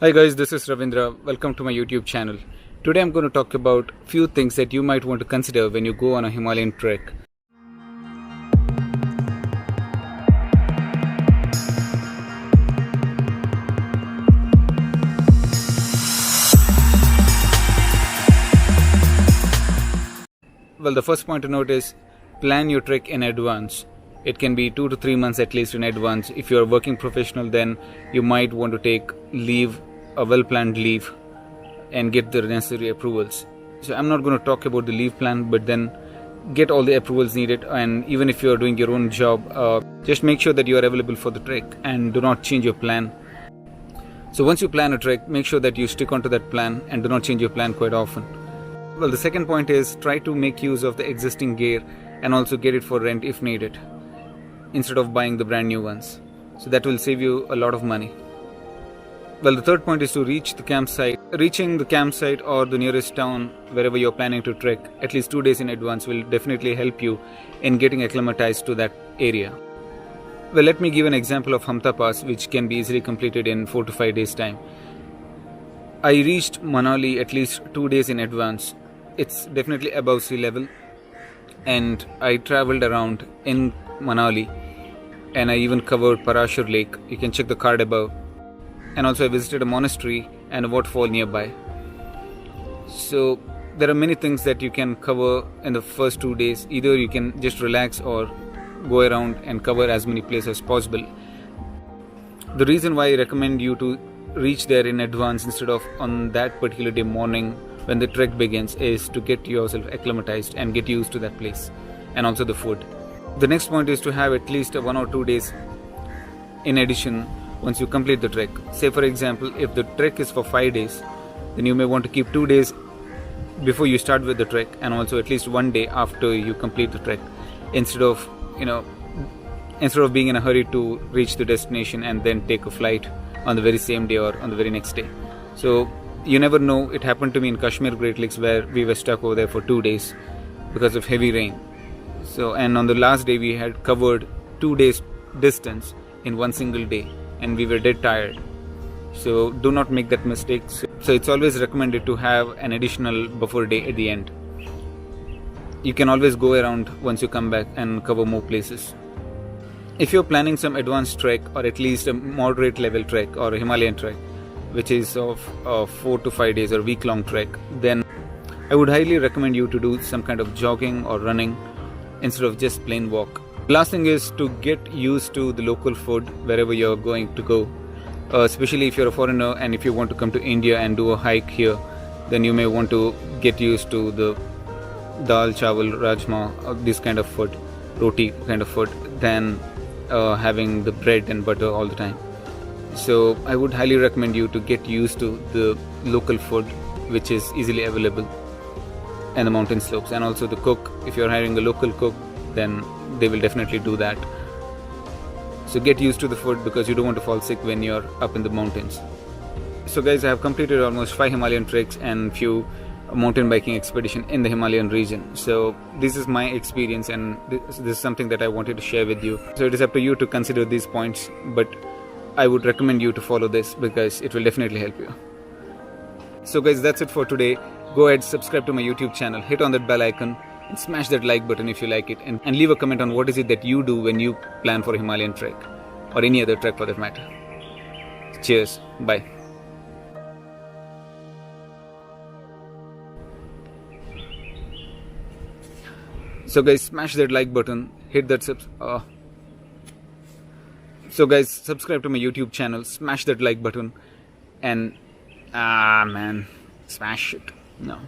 Hi guys, this is Ravindra. Welcome to my YouTube channel. Today I'm going to talk about few things that you might want to consider when you go on a Himalayan trek. Well, the first point to note is plan your trek in advance. It can be 2 to 3 months at least in advance. If you're a working professional, then you might want to take leave, a well-planned leave, and get the necessary approvals. So I'm not going to talk about the leave plan, but then get all the approvals needed. And even if you're doing your own job, just make sure that you are available for the trek and do not change your plan. So once you plan a trek, make sure that you stick onto that plan and do not change your plan quite often. Well, the second point is try to make use of the existing gear and also get it for rent if needed, instead of buying the brand new ones. So that will save you a lot of money. Well, the third point is to reach the campsite. Reaching the campsite or the nearest town wherever you're planning to trek at least 2 days in advance will definitely help you in getting acclimatized to that area. Well, let me give an example of Hamta Pass, which can be easily completed in 4 to 5 days time. I reached Manali at least 2 days in advance. It's definitely above sea level, and I traveled around in Manali, and I even covered Parashur Lake. You can check the card above. And also I visited a monastery and a waterfall nearby. So there are many things that you can cover in the first 2 days. Either you can just relax or go around and cover as many places as possible. The reason why I recommend you to reach there in advance instead of on that particular day morning when the trek begins is to get yourself acclimatized and get used to that place, and also the food. The next point is to have at least 1 or 2 days in addition once you complete the trek. Say for example, if the trek is for 5 days, then you may want to keep 2 days before you start with the trek, and also at least 1 day after you complete the trek, instead of being in a hurry to reach the destination and then take a flight on the very same day or on the very next day. So you never know. It happened to me in Kashmir Great Lakes, where we were stuck over there for 2 days because of heavy rain. So, and on the last day we had covered 2 days distance in one single day, and we were dead tired. So do not make that mistake. So it's always recommended to have an additional buffer day at the end. You can always go around once you come back and cover more places. If you're planning some advanced trek, or at least a moderate level trek or a Himalayan trek, which is of 4 to 5 days or week-long trek, then I would highly recommend you to do some kind of jogging or running instead of just plain walk. The last thing is to get used to the local food wherever you're going to go, especially if you're a foreigner and if you want to come to India and do a hike here, then you may want to get used to the dal, chawal, rajma, this kind of food, roti kind of food, than having the bread and butter all the time. So I would highly recommend you to get used to the local food, which is easily available in the mountain slopes. And also the cook, if you're hiring a local cook, then they will definitely do that. So get used to the food, because you don't want to fall sick when you're up in the mountains. So guys, I have completed almost 5 Himalayan treks and few mountain biking expedition in the Himalayan region. So this is my experience, and this is something that I wanted to share with you. So it is up to you to consider these points, but I would recommend you to follow this because it will definitely help you. So guys, that's it for today. Go ahead, subscribe to my YouTube channel, hit on that bell icon, and smash that like button if you like it, and leave a comment on what is it that you do when you plan for a Himalayan trek, or any other trek for that matter. Cheers. Bye. So guys, smash that like button, hit that So guys, subscribe to my YouTube channel, smash that like button, and smash it. No.